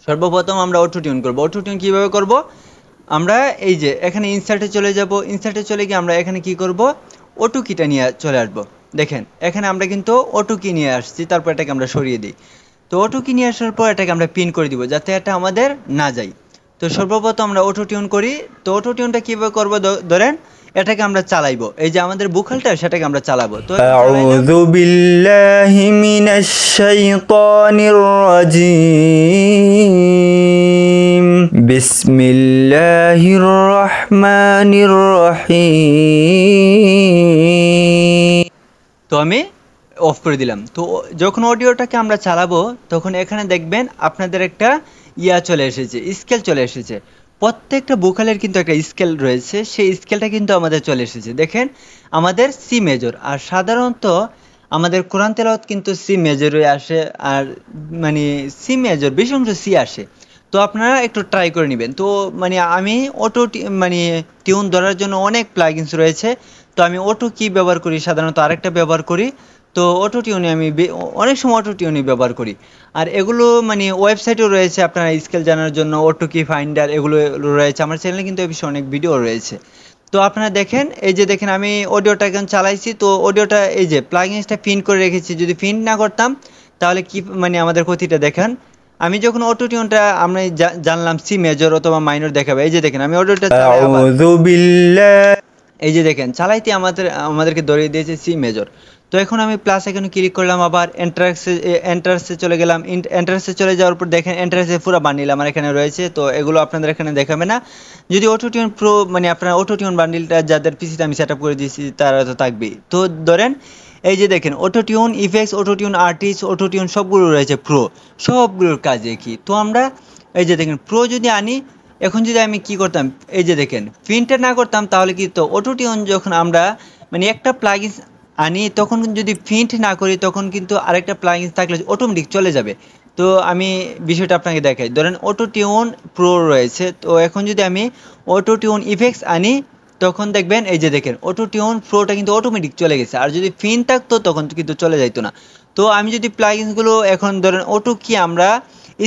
সর্বপ্রথম আমরা auto tune করব। অটো টিউন কিভাবে করব? আমরা এই যে এখানে ইনসার্টে চলে যাব, ইনসার্টে চলে গিয়ে আমরা এখানে কি করব, অটো কিটা নিয়ে চলে আসবো। দেখেন এখানে আমরা কিন্তু অটো কি নিয়ে আসছি, তারপর এটাকে আমরা সরিয়ে দিই। তো অটো কি নিয়ে আসার পর এটাকে আমরা পিন করে দিব যাতে এটা আমাদের না যায়। তো সর্বপ্রথম আমরা অটো টিউন করি। তো অটো টিউনটা কীভাবে করবো, ধরেন এটাকে আমরা চালাইবো, এই যে আমাদের বুখালটা সেটাকে আমরা চালাবো। তো আউযু বিল্লাহি মিনাশ শাইতানির রাজিম, বিসমিল্লাহির রহমানির রহিম। তো আমি অফ করে দিলাম। তো যখন অডিওটাকে আমরা চালাবো তখন এখানে দেখবেন আপনাদের একটা চলে এসেছে, স্কেল চলে এসেছে। প্রত্যেকটা ভোকালের কিন্তু একটা স্কেল রয়েছে, সেই স্কেলটা কিন্তু আমাদের চলে এসেছে। দেখেন আমাদের সি মেজর, আর সাধারণত আমাদের কোরআন তেলাওয়াত কিন্তু সি মেজরে আসে, আর মানে সি মেজর বেশি অংশ সি আসে। তো আপনারা একটু ট্রাই করে নেবেন। তো মানে আমি মানে টিউন ধরার জন্য অনেক প্লাগইনস রয়েছে। তো আমি অটো কি ব্যবহার করি, সাধারণত আরেকটা ব্যবহার করি। তো অটো টিউনে আমি অনেক সময় অটো টিউনই ব্যবহার করি। আর এগুলো মানে ওয়েবসাইটেও রয়েছে আপনারা স্কেল জানার জন্য, অটো কি ফাইন্ডার এগুলো রয়েছে। আমার চ্যানেলে কিন্তু এই বিষয়ে অনেক ভিডিও রয়েছে। তো আপনারা দেখেন, এই যে দেখেন আমি অডিওটা এখন চালাইছি। তো অডিওটা এই যে প্লাগইনসটা পিন করে রেখেছি, যদি পিন না করতাম তাহলে কি মানে আমাদের ক্ষতিটা দেখেন। আমি যখন অটো টিউনটা আমরা জানলাম সি মেজর অথবা মাইনর দেখাবে, এই যে দেখেন আমি অডিওটা এই যে দেখেন চালাইতে আমাদেরকে ধরিয়ে দিয়েছে সি মেজর। তো এখন আমি প্লাস এখানে ক্লিক করলাম, আবার এন্টারেন্সে চলে গেলাম। এন্টারেন্সে চলে যাওয়ার পর দেখেন এন্টারেন্সে পুরো বান্ডিল আমার এখানে রয়েছে। তো এগুলো আপনাদের এখানে দেখাবে না। যদি অটো টিউন প্রো মানে আপনার অটো টিউন বান্ডিলটা যাদের পিসিতে আমি সেট আপ করে দিয়েছি তারা তো থাকবেই। তো ধরেন এই যে দেখেন auto tune effects, auto tune artist, auto tune সবগুলো রয়েছে প্রো, সবগুলোর কাজে কি। তো আমরা এই যে দেখেন প্রো যদি আনি, এখন যদি আমি কি করতাম, এই যে দেখেন প্রিন্টটা না করতাম তাহলে কি, তো অটো টিউন যখন আমরা মানে একটা প্লাগইন আনি তখন যদি প্রিন্ট না করি তখন কিন্তু আরেকটা প্লাগইন থাকলে অটোমেটিক চলে যাবে। তো আমি বিষয়টা আপনাকে দেখাই। ধরেন অটো টিউন প্রো রয়েছে, তো এখন যদি আমি অটো টিউন ইফেক্টস আনি তখন দেখবেন এই যে দেখেন অটো টিউন প্রোটা কিন্তু অটোমেটিক চলে গেছে, আর যদি পিন থাকতো তখন কিন্তু চলে যাইতো না। তো আমি যদি প্লাগইনসগুলো এখন ধরেন অটো কি আমরা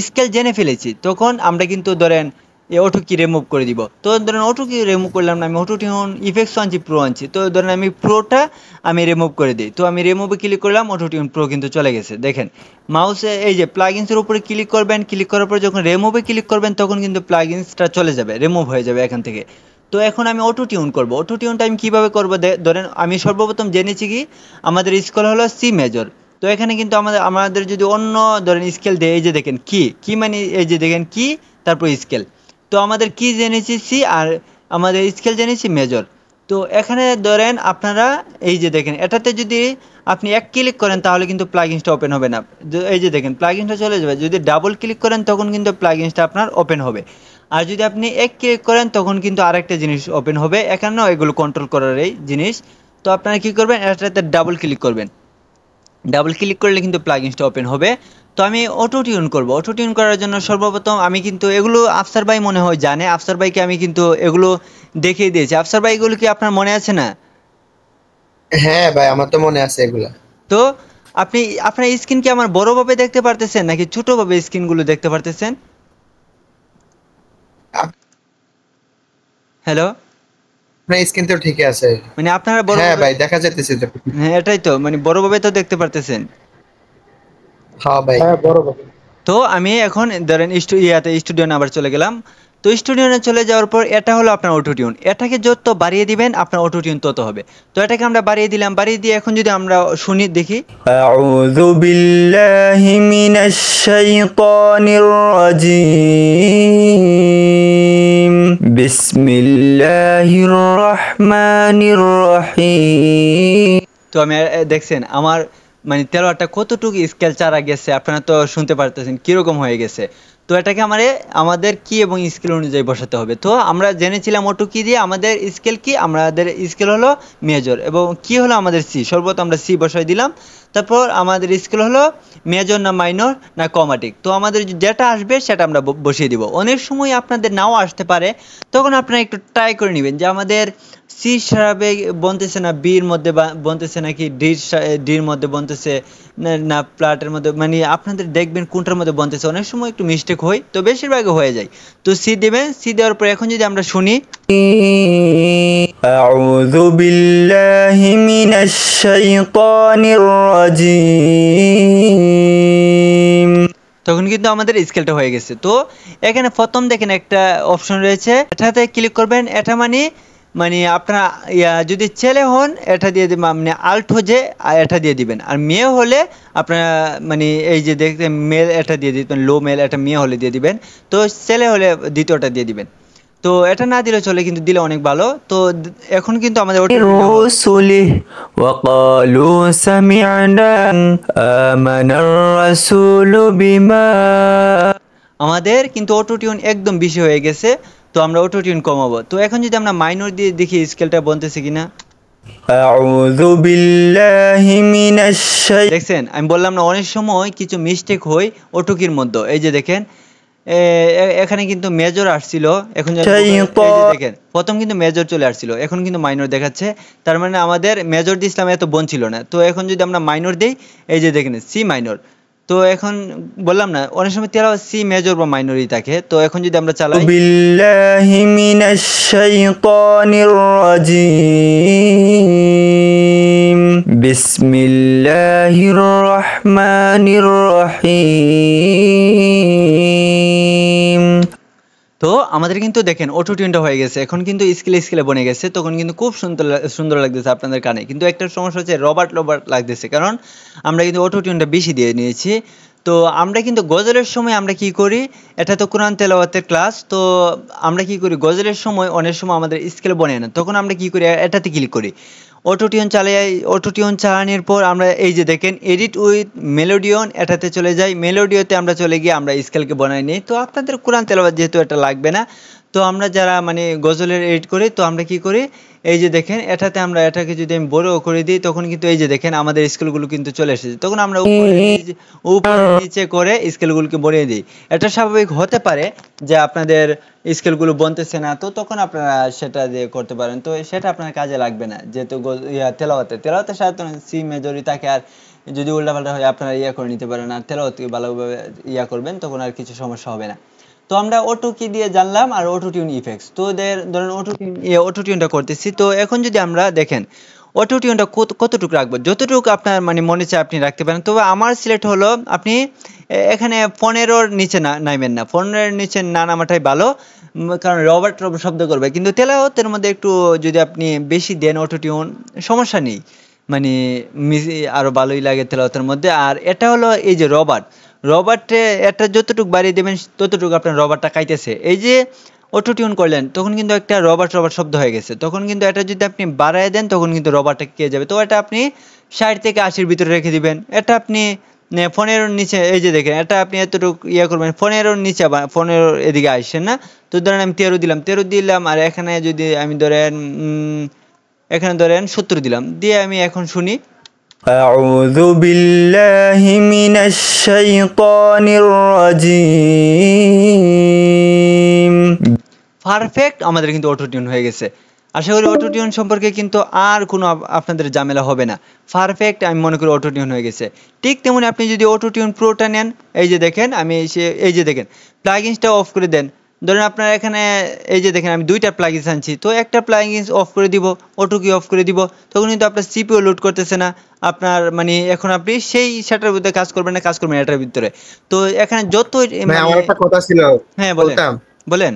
স্কেল জেনে ফেলেছি, তখন আমরা কিন্তু ধরেন এই অটো কি রিমুভ করে দিব। তো ধরেন অটো কি রিমুভ করলাম না, আমি অটো টিউন ইফেক্টস আনছি, প্রো আনছি। তো ধরেন আমি প্রোটা আমি রিমুভ করে দিই। তো আমি রিমুভে ক্লিক করলাম, অটো টিউন প্রো কিন্তু চলে গেছে। দেখেন মাউসে এই যে প্লাগইনসের উপরে ক্লিক করবেন, ক্লিক করার পর যখন রিমুভে ক্লিক করবেন তখন কিন্তু প্লাগইনসটা চলে যাবে, রিমুভ হয়ে যাবে এখান থেকে। তো এখন আমি অটো টিউন করবো। অটো টিউনটা আমি কীভাবে করবো, ধরেন আমি সর্বপ্রথম জেনেছি কি আমাদের স্কেল হলো সি মেজর। তো এখানে কিন্তু আমাদের যদি অন্য ধরেন স্কেল দেয়, এই যে দেখেন কি মানে এই যে দেখেন কি তারপর স্কেল। তো আমাদের কি জেনেছি সি, আর আমাদের স্কেল জেনেছি মেজর। তো এখানে ধরেন আপনারা এই যে দেখেন এটাতে যদি আপনি এক ক্লিক করেন তাহলে কিন্তু প্লাগইনসটা ওপেন হবে না। এই যে দেখেন প্লাগইনসটা চলে যাবে, যদি ডাবল ক্লিক করেন তখন কিন্তু প্লাগইনসটা আপনার ওপেন হবে। আর যদি আপনি এক ক্লিক করেন তখন কিন্তু আরেকটা জিনিস ওপেন হবে। এখানেও এগুলো কন্ট্রোল করার এই জিনিস। তো আপনারা কি করবেন, এটাতে ডাবল ক্লিক করবেন, ডাবল ক্লিক করলে কিন্তু প্লাগইনসটা ওপেন হবে। তো আমি অটো টিউন করব। অটো টিউন করার জন্য সর্বপ্রথম আমি কিন্তু এগুলো আফসার ভাই মনে হয় জানে, আফসার ভাইকে আমি কিন্তু এগুলো দেখিয়ে দিয়েছি। আফসার ভাই এগুলো কি আপনার মনে আছে না? হ্যাঁ ভাই, আমার তো মনে আছে এগুলা। তো আপনি আপনার স্ক্রিন কি আমার বড়ভাবে দেখতে পারতেছেন নাকি ছোটভাবে স্ক্রিনগুলো দেখতে পারতেছেন? হ্যালো, আপনার স্ক্রিন তো ঠিকই আছে। মানে আপনারা হ্যাঁ বড়ভাবে, ভাই, দেখা যাইতেছে তো। হ্যাঁ এটাই তো মানে বড়ভাবে তো দেখতে পারতেছেন। হ্যাঁ ভাই। তো আমি এখন ধরেন স্টুডিওনে আবার চলে গেলাম। তো স্টুডিওনে চলে যাওয়ার পর এটা হলো আপনার অটো টিউন। এটাকে যত বাড়িয়ে দিবেন আপনার অটো টিউন তত হবে। তো এটাকে আমরা বাড়িয়ে দিলাম, বাড়িয়ে দিয়ে এখন যদি আমরা শুনি দেখি, আউযু বিল্লাহি মিনাশ শাইতানির রাজিম, বিসমিল্লাহির রহমানির রহিম। তো আমি দেখছেন আমার মানে তেলোয়ারটা কতটুকু স্কেল চারা গেছে, আপনারা তো শুনতে পারতেছেন কিরকম হয়ে গেছে। তো এটাকে আমাদের কি এবং স্কেল অনুযায়ী বসাতে হবে। তো আমরা জেনেছিলাম অটো কি দিয়ে, আমাদের স্কেল কি, আমাদের স্কেল হলো মেজর এবং কি হলো আমাদের সি। সর্বপ্রথম আমরা সি বসাই দিলাম, তারপর আমাদের স্কেল হলো মেজর না মাইনর না কমাটিক। তো আমাদের যেটা আসবে সেটা আমরা বসিয়ে দিব। অনেক সময় আপনাদের নাও আসতে পারে, তখন আপনারা একটু ট্রাই করে নেবেন যে আমাদের সি সারাবে বনতেছে না বির মধ্যে, বনতেছে নাকি ডির মধ্যে বনতেছে, না না প্লাটের মধ্যে, মানে আপনাদের দেখবেন কোনটার মধ্যে বনতেছে, অনেক সময় একটু মিস্টেক হয়, তো বেশিরভাগই হয়ে যায়। তো সি দিবেন, সি দেওয়ার পর এখন যদি আমরা শুনি, আউযু বিল্লাহি মিনাশ শাইতানির রাজিম, তখন কিন্তু আমাদের স্কেলটা হয়ে গেছে। তো এখানে প্রথম দেখেন একটা অপশন রয়েছে, এটাতে ক্লিক করবেন। এটা মানে মানে আপনার যদি ছেলে হন এটা দিয়ে দিবেন, মানে আল্ট হয়ে এটা দিয়ে দিবেন, আর মেয়ে হলে আপনার মানে এই যে দেখতে মেল এটা দিয়ে দিবেন, লো মেল এটা মেয়ে হলে দিয়ে দিবেন, তো ছেলে হলে দ্বিতীয়টা দিয়ে দিবেন। তো এটা না দিলে চলে, কিন্তু দিলে অনেক ভালো। তো এখন কিন্তু আমাদের রসুলি ওয়াকালু সামি'না আমানার রাসূলু বিমা, আমাদের কিন্তু অটো টিউন একদম বেশি হয়ে গেছে, তো আমরা অটো টিউন কমাবো। তো এখন যদি আমরা মাইনর দিয়ে দেখি স্কেলটা বনতেছে কিনা, আউযু বিল্লাহি মিনাশ দেখছেন, আমি বললাম না অনেক সময় কিছু মিস্টেক হয় অটোকির মধ্যে। এই যে দেখেন এখানে কিন্তু মেজর আসছিল, এখন দেখেন প্রথম কিন্তু মেজর চলে আসছিল, এখন কিন্তু মাইনর দেখাচ্ছে, তার মানে আমাদের মেজর দিছিলাম এত বোন ছিল না। তো এখন যদি আমরা মাইনর দেই, এই যে দেখেন সি মাইনর, তো এখন বললাম না অনেক সময় তেরা সি মেজর বা মাইনরই থাকে। তো এখন যদি আমরা চালাই, বিল্লাহি মিনাশ শাইতানির রাজিম বিসমিল্লাহির রহমানির রহিম, তো আমাদের কিন্তু দেখেন অটো টিউনটা হয়ে গেছে, এখন কিন্তু স্কেলে বনে গেছে, তখন কিন্তু খুব সুন্দর লাগতেছে আপনাদের কানে। কিন্তু একটা সমস্যা হচ্ছে রবার্ট লাগতেছে, কারণ আমরা কিন্তু অটো টিউনটা বেশি দিয়ে নিয়েছি। তো আমরা কিন্তু গজলের সময় আমরা কি করি, এটা তো কোরআন তেলাওয়াতের ক্লাস, তো আমরা কি করি গজলের সময় অনেক সময় আমাদের স্কেল বনে না, তখন আমরা কি করি এটাতে ক্লিক করি, অটো টিউন চালাই। অটো টিউন চালানোর পর আমরা এই যে দেখেন এডিট উইথ মেলোডিয়ন, এটাতে চলে যাই, মেলোডিওতে আমরা চলে গিয়ে আমরা স্কেলকে বানাই নিই। তো আপনাদের কোরআন তেলাওয়াত যেহেতু এটা লাগবে না, তো আমরা যারা মানে গজলের এডিট করি, তো আমরা কি করি, এই যে দেখেন এটাতে আমরা এটাকে যদি আমি বড় করে দিই, তখন কিন্তু এই যে দেখেন আমাদের স্কেলগুলো কিন্তু চলে এসেছে, তখন আমরা উপরে নিচে করে স্কেলগুলোকে বাড়িয়ে দিই। এটা স্বাভাবিক হতে পারে যে আপনাদের স্কেলগুলো বনতেছে না, তো তখন আপনারা সেটা দিয়ে করতে পারেন, তো সেটা আপনার কাজে লাগবে না, যেহেতু তেলাওয়াতে সাধারণত সি মেজরই থাকে, আর যদি উল্টাপাল্টা হয় আপনারা করে নিতে পারেন, আর তেলাওয়াত ভালোভাবে করবেন, তখন আর কিছু সমস্যা হবে না। তো আমরা অটো কি দিয়ে জানলাম, আর অটো টিউন ইফেক্টস, তো ধরেন অটো টিউনটা করতেছি। তো এখন যদি আমরা দেখেন অটো টিউনটা কতটুকু রাখবো, যতটুকু আপনার মানে মনে চায় আপনি রাখতে পারেন। তবে আমার সিলেক্ট হলো আপনি এখানে 15-র নিচে নাইবেন না, 15-এর নিচে না নামাটাই ভালো, কারণ রবার্ট শব্দ করবে। কিন্তু তেলাওয়াতের মধ্যে একটু যদি আপনি বেশি দেন অটো টিউন, সমস্যা নেই, মানে আরো ভালোই লাগে তেলাওয়াতের মধ্যে। আর এটা হলো এই যে রবার্টে এটা যতটুকু বাড়িয়ে দেবেন ততটুকু আপনার রবারটা খাইতেছে। এই যে অটো টিউন করলেন, তখন কিন্তু একটা রবার্ট শব্দ হয়ে গেছে, তখন কিন্তু এটা যদি আপনি বাড়ায় দেন, তখন কিন্তু রবারটা কে যাবে। তো এটা আপনি 60 থেকে 80-র ভিতরে রেখে দিবেন। এটা আপনি ফোনের নিচে, এই যে দেখেন এটা আপনি এতটুকু করবেন, ফোনের নিচে বা ফোনের এদিকে আসছেন না। তো ধরেন আমি 13 দিলাম, আর এখানে যদি আমি ধরেন এখানে ধরেন 70 দিলাম, দিয়ে আমি এখন শুনি, আউযু বিল্লাহি মিনাশ শাইতানির রাজিম, পারফেক্ট, আমাদের কিন্তু অটো টিউন হয়ে গেছে। আশা করি অটো টিউন সম্পর্কে কিন্তু আর কোনো আপনাদের ঝামেলা হবে না, পারফেক্ট আমি মনে করি অটো টিউন হয়ে গেছে। ঠিক তেমনি আপনি যদি অটো টিউন প্রোটা নেন, এই যে দেখেন আমি এই যে দেখেন প্লাগইনসটা অফ করে দেন, ধরেন আপনার এখানে এই যে দেখেন আমি 2টা প্লাগইনস আনছি, তো একটা প্লাগইনস অফ করে দিব, অটো কি অফ করে দিব, তখন কিন্তু আপনার সিপিইউ লোড করতেছে না, আপনার মানে এখন আপনি সেই সেটার ভিতরে কাজ করবেন এটার ভিতরে। তো এখানে যত আমার একটা কথা ছিল, হ্যাঁ বলতাম বলেন,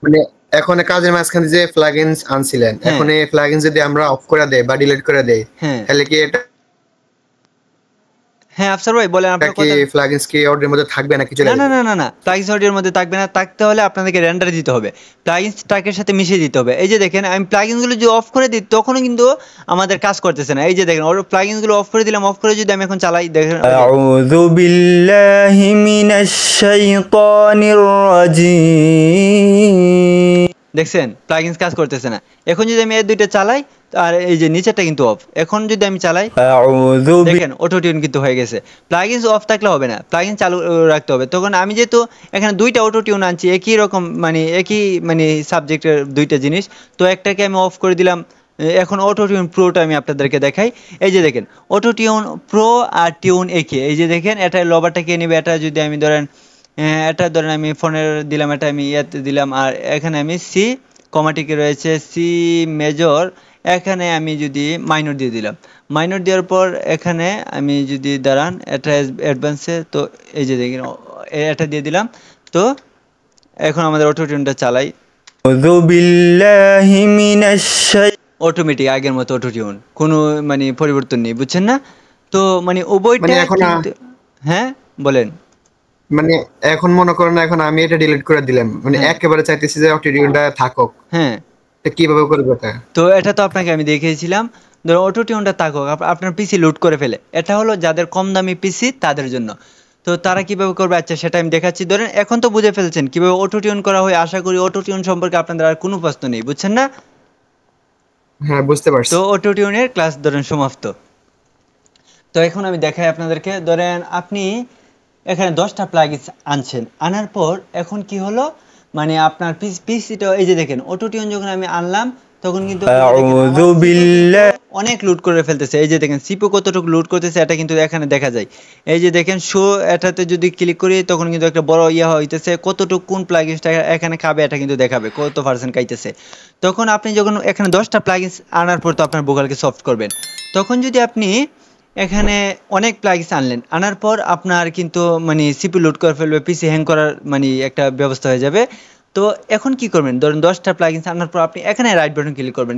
মানে এখন কাজের মাঝখানে যে প্লাগইনস আনছিলেন, এখন এই প্লাগইনস যদি আমরা অফ করে দেই বা ডিলিট করে দেই, তাহলে কি এটা হ্যাঁ আফসার ভাই বলেন আপনার কথা, কি প্লাগইনস কি অর্ডারের মধ্যে থাকবে নাকি চলে যাবে? না প্লাগইনস অর্ডারের মধ্যে থাকবে না, থাকতে হলে আপনাদেরকে রেন্ডার দিতে হবে, প্লাগইনস ট্র্যাকের সাথে মিশিয়ে দিতে হবে। এই যে দেখেন আমি প্লাগইনসগুলো যদি অফ করে দিই, তখনও কিন্তু আমাদের কাজ করতেছে না। এই যে দেখেন প্লাগইনসগুলো অফ করে দিলাম, অফ করে যদি আমি এখন চালাই, দেখেন আউযু বিল্লাহি মিনাশ শাইতানির রাজিম, দেখছেন প্লাগইনস কাজ করতেছে না। এখন যদি আমি এই দুইটা চালাই, আর এই যে নিচেরটা কিন্তু অফ, এখন যদি আমি চালাই দেখেন অটো টিউন কিন্তু হয়ে গেছে। প্লাগইনস অফ থাকলে হবে না, প্লাগইন চালু রাখতে হবে। তখন আমি যেহেতু এখানে 2টা অটো টিউন আনছি, একই রকম মানে একই মানে সাবজেক্টের 2টা জিনিস, তো একটাকে আমি অফ করে দিলাম, এখন অটো টিউন প্রোটা আমি আপনাদেরকে দেখাই। এই যে দেখেন অটো টিউন প্রো আর টিউন একে, এই যে দেখেন এটা লবারটা কে নিবে, এটা যদি আমি ধরেন এটা ধরেন আমি ফোনের দিলাম, এটা আমি ইয়াতে দিলাম, আর এখানে আমি সি কমাটিকে রয়েছে সি মেজর, এখানে আমি যদি মাইনর দিয়ে দিলাম, মাইনর দেওয়ার পর এখানে আমি যদি দাঁড়ান এটা অ্যাডভান্সে, তো এই যে দেখেন এটা দিয়ে দিলাম। তো এখন আমাদের অটো টিউনটা চালাই, অটোমেটিক আগের মতো অটো টিউন, কোনো মানে পরিবর্তন নেই, বুঝছেন না? তো মানে উভয়টা কিন্তু হ্যাঁ বলেন। মানে এখন মনে করেন এখন আমি এটা ডিলিট করে দিলাম, মানে একেবারে চাইতেছি যে অটো টিউনটা থাকুক, হ্যাঁ কিভাবে করব এটা? তো এটা তো আপনাকে আমি দেখিয়েছিলাম, ধরো অটো টিউনটা থাকুক, আপনার পিসি লোড করে ফেলে, এটা হলো যাদের কম দামি পিসি তাদের জন্য। তো তারা কিভাবে করবে, আচ্ছা সেটা আমি দেখাচ্ছি। ধরেন এখন তো বুঝে ফেলছেন কিভাবে অটো টিউন করা হয়, আশা করি অটো টিউন সম্পর্কে আপনাদের আর কোনো প্রশ্ন নেই, বুঝছেন না? হ্যাঁ বুঝতে পারছি। তো অটো টিউনের ক্লাস ধরেন সমাপ্ত। তো এখন আমি দেখাই আপনাদেরকে, ধরেন আপনি এখানে 10টা প্লাগইন আনছেন, আনার পর এখন কি হলো, মানে আপনার পিসিটা এই যে দেখেন অটো টিউন যখন আমি আনলাম তখন কিন্তু অনেক লুট করে ফেলতেছে, এই যে দেখেন সিপি কতটুকু লুট করতেছে এটা কিন্তু এখানে দেখা যায়। এই যে দেখেন শো, এটাতে যদি ক্লিক করি তখন কিন্তু একটা বড় ইয়া হইতেছে, কতটুকু কোন প্লাগইনটা এখানে খাবে এটা কিন্তু দেখাবে, কত পার্সেন্ট খাইতেছে। তখন আপনি যখন এখানে 10টা প্লাগইন আনার পর তো আপনার ভোকালকে সফট করবেন, তখন যদি আপনি এখানে অনেক প্লাগইন আনলেন, আনার পর আপনার কিন্তু মানে সিপি লোড করে ফেলবে, পিসি হ্যাং করার মানে একটা ব্যবস্থা হয়ে যাবে। তো এখন কি করবেন, ধরুন 10টা প্লাগইন আনার পর আপনি এখানে রাইট বাটন ক্লিক করবেন।